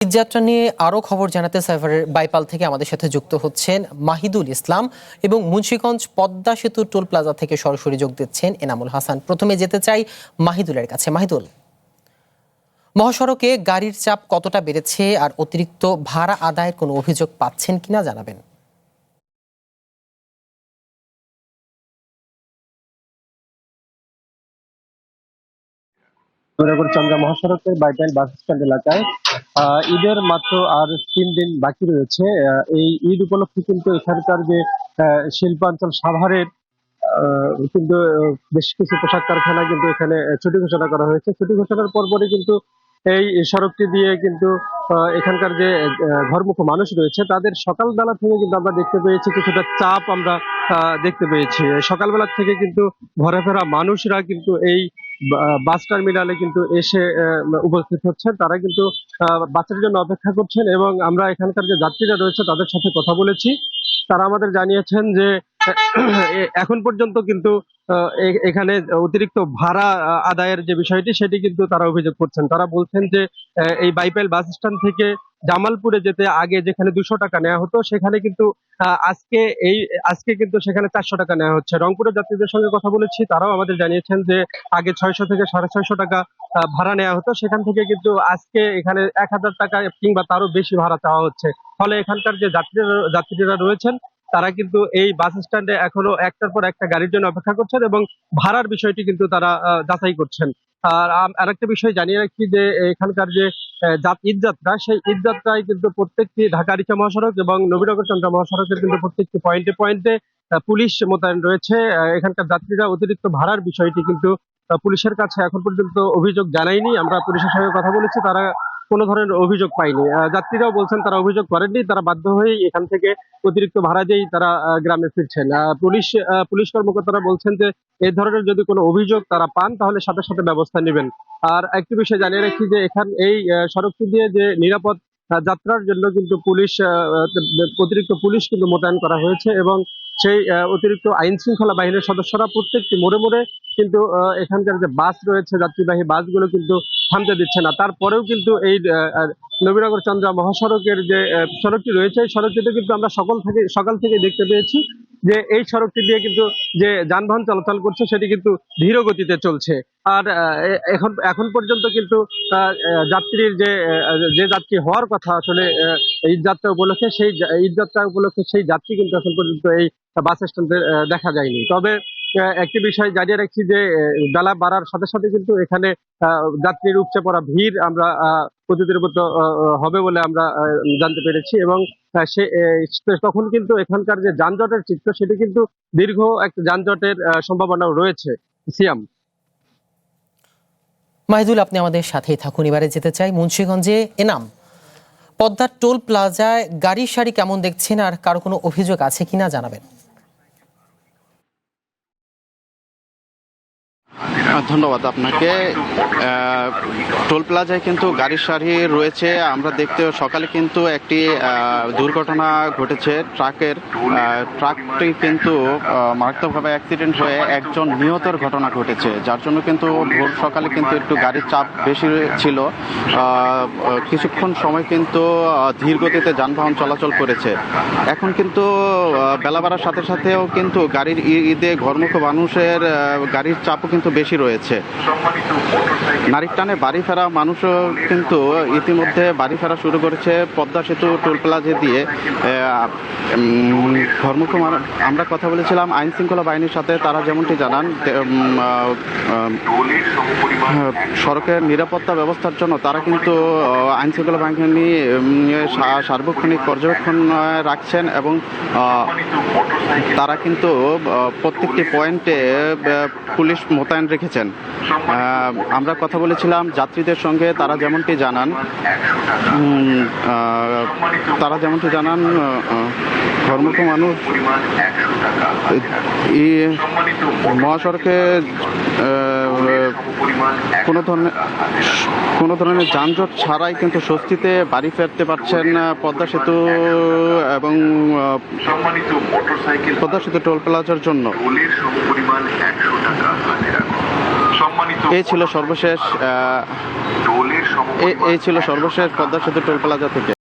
ঈদযাত্রা নিয়ে আরো খবর জানাতে সাইফারের বাইপাল থেকে আমাদের সাথে যুক্ত হচ্ছেন মাহিদুল ইসলাম এবং মুন্সিগঞ্জ পদ্মা সেতু টোল প্লাজা থেকে সরাসরি যোগ দিচ্ছেন এনামুল হাসান। প্রথমে যেতে চাই মাহিদুলের কাছে। মাহিদুল, মহাসড়কে গাড়ির চাপ কতটা বেড়েছে আর অতিরিক্ত ভাড়া আদায়ের কোনো অভিযোগ পাচ্ছেন কিনা জানাবেন। চন্দ্রা মহাসড়কের বাইপাইল বাস স্ট্যান্ড এলাকায় ঈদের মাত্র আর 3 দিন বাকি রয়েছে। এই ঈদ উপলক্ষে কিন্তু এখানকার যে শিল্পাঞ্চল সাভারের কিন্তু বেশ কিছু পোশাক কারখানা কিন্তু এখানে ছুটি ঘোষণা করা হয়েছে। ছুটি ঘোষণার পরপরই কিন্তু এই সড়কটি দিয়ে কিন্তু এখানকার যে ঘরমুখো মানুষ রয়েছে তাদের সকালবেলা থেকে কিন্তু আমরা দেখতে পেয়েছি কিছুটা চাপ আমরা দেখতে পেয়েছি। সকালবেলা থেকে কিন্তু ঘরে ফেরা মানুষরা কিন্তু এই বাস টার্মিনালে কিন্তু এসে উপস্থিত হচ্ছেন। তারা কিন্তু বাসের জন্য অপেক্ষা করছেন এবং আমরা এখানকার যে যাত্রীরা রয়েছে তাদের সাথে কথা বলেছি। তারা আমাদের জানিয়েছেন যে এখন পর্যন্ত কিন্তু এখানে অতিরিক্ত ভাড়া আদায়ের যে বিষয়টি সেটি কিন্তু তারা অভিযোগ করছেন। তারা বলছেন যে এই বাইপাইল বাস স্ট্যান্ড থেকে জামালপুরে যেতে আগে যেখানে 200 টাকা নেওয়া হতো সেখানে কিন্তু আজকে কিন্তু সেখানে 400 টাকা নেওয়া হচ্ছে। রংপুরের যাত্রীদের সঙ্গে কথা বলেছি, তারাও আমাদের জানিয়েছেন যে আগে 600 থেকে 650 টাকা ভাড়া নেওয়া হতো, সেখান থেকে কিন্তু আজকে এখানে 1000 টাকা কিংবা তারও বেশি ভাড়া চাওয়া হচ্ছে। ফলে এখানকার যে যাত্রীরা রয়েছেন তারা কিন্তু এই বাস স্ট্যান্ডে এখনো একটার পর একটা গাড়ির জন্য অপেক্ষা করছেন এবং ভাড়ার বিষয়টি কিন্তু তারা যাচাই করছেন। আর আরেকটা বিষয় জানিয়ে রাখি যে এখানকার যে ঈদযাত্রা, সেই ঈদযাত্রায় কিন্তু প্রত্যেকটি ঢাকা আরিচা মহাসড়ক এবং নবীনগর চন্দ্রা মহাসড়কের কিন্তু প্রত্যেকটি পয়েন্টে পয়েন্টে পুলিশ মোতায়েন রয়েছে। এখানকার যাত্রীরা অতিরিক্ত ভাড়ার বিষয়টি কিন্তু পুলিশের কাছে এখন পর্যন্ত অভিযোগ জানায়নি। আমরা পুলিশের সঙ্গে কথা বলেছি, তারা কোনো ধরনের অভিযোগ পাইনি। যাত্রীরাও বলছেন তারা অভিযোগ করেননি, তারা বাধ্য হয়ে এখান থেকে অতিরিক্ত ভাড়া দিয়েই তারা গ্রামে ফিরছেন। পুলিশ কর্মকর্তারা বলছেন যে এই ধরনের যদি কোনো অভিযোগ তারা পান তাহলে সাথে সাথে ব্যবস্থা নেবেন। আর একটি বিষয় জানিয়ে রাখি যে এই সড়কটি দিয়ে যে নিরাপদ যাত্রার জন্য কিন্তু অতিরিক্ত পুলিশ কিন্তু মোতায়েন করা হয়েছে এবং সেই অতিরিক্ত আইন শৃঙ্খলা বাহিনীর সদস্যরা প্রত্যেকটি মোড়ে মোড়ে কিন্তু এখানকার যে বাস রয়েছে যাত্রীবাহী বাসগুলো কিন্তু থামতে দিচ্ছে না। তারপরেও কিন্তু এই নবীনগর চন্দ্রা মহাসড়কের যে সড়কটি রয়েছে এই সড়কটিতে কিন্তু আমরা সকাল থেকে দেখতে পেয়েছি যে এই সড়কটি দিয়ে কিন্তু যে যানবাহন চলাচল করছে সেটি কিন্তু ধীর গতিতে চলছে। আর এখন পর্যন্ত কিন্তু যাত্রীর যে যাত্রী হওয়ার কথা আসলে ঈদযাত্রা উপলক্ষে সেই যাত্রী কিন্তু এখন পর্যন্ত এই বাস স্ট্যান্ডে দেখা যায়নি। তবে একটি বিষয় জানিয়ে রাখছি যে বেলা বাড়ার সাথে সাথে কিন্তু এখানে যাত্রীর উপচে পড়া ভিড় আমরা প্রতিদিনের মতো হবে বলে আমরা জানতে পেরেছি এবং তখন কিন্তু এখানকার যে যানজটের চিত্র সেটি কিন্তু দীর্ঘ একটা যানজটের সম্ভাবনাও রয়েছে। সিয়াম। মাহিদুল, আপনি আমাদের সাথেই থাকুন। এবারে যেতে চাই মুন্সিগঞ্জে। এনাম, পদ্মার টোল প্লাজায় গাড়ির সারি কেমন দেখছেন আর কারো কোনো অভিযোগ আছে কিনা জানাবেন। ধন্যবাদ আপনাকে। টোল প্লাজায় কিন্তু গাড়ির সারি রয়েছে। আমরা দেখতে সকালে কিন্তু একটি দুর্ঘটনা ঘটেছে। ট্রাকটি কিন্তু মারাত্মকভাবে অ্যাক্সিডেন্ট হয়ে একজন নিহতের ঘটনা ঘটেছে, যার জন্য কিন্তু ভোর সকালে কিন্তু একটু গাড়ির চাপ বেশি ছিল। কিছুক্ষণ সময় কিন্তু ধীর গতিতে যানবাহন চলাচল করেছে। এখন কিন্তু বেলা বাড়ার সাথে সাথেও কিন্তু গাড়ির ঈদে ঘরমুখো মানুষের গাড়ির চাপও কিন্তু বেশি রয়েছে। নারীর টানে বাড়ি ফেরা মানুষও কিন্তু ইতিমধ্যে বাড়ি ফেরা শুরু করেছে পদ্মা সেতু টোল প্লাজা দিয়ে। ঘরমুখো আমরা কথা বলেছিলাম আইন শৃঙ্খলা বাহিনীর সাথে, তারা যেমনটি জানান সড়কের নিরাপত্তা ব্যবস্থার জন্য তারা কিন্তু আইন শৃঙ্খলা বাহিনী সার্বক্ষণিক পর্যবেক্ষণ রাখছেন এবং তারা কিন্তু প্রত্যেকটি পয়েন্টে পুলিশ মোতায়েন রেখেছেন। আমরা কথা বলেছিলাম যাত্রীদের সঙ্গে, তারা যেমনটি জানান ঘরমুখো মানুষ মহাসড়কে কোনো ধরনের যানজট ছাড়াই কিন্তু স্বস্তিতে বাড়ি ফিরতে পারছেন পদ্মা সেতু এবং পদ্মা সেতু টোল প্লাজার জন্য। এই ছিল সর্বশেষ এই ছিল সর্বশেষ পদ্মা সেতু টোল প্লাজা থেকে।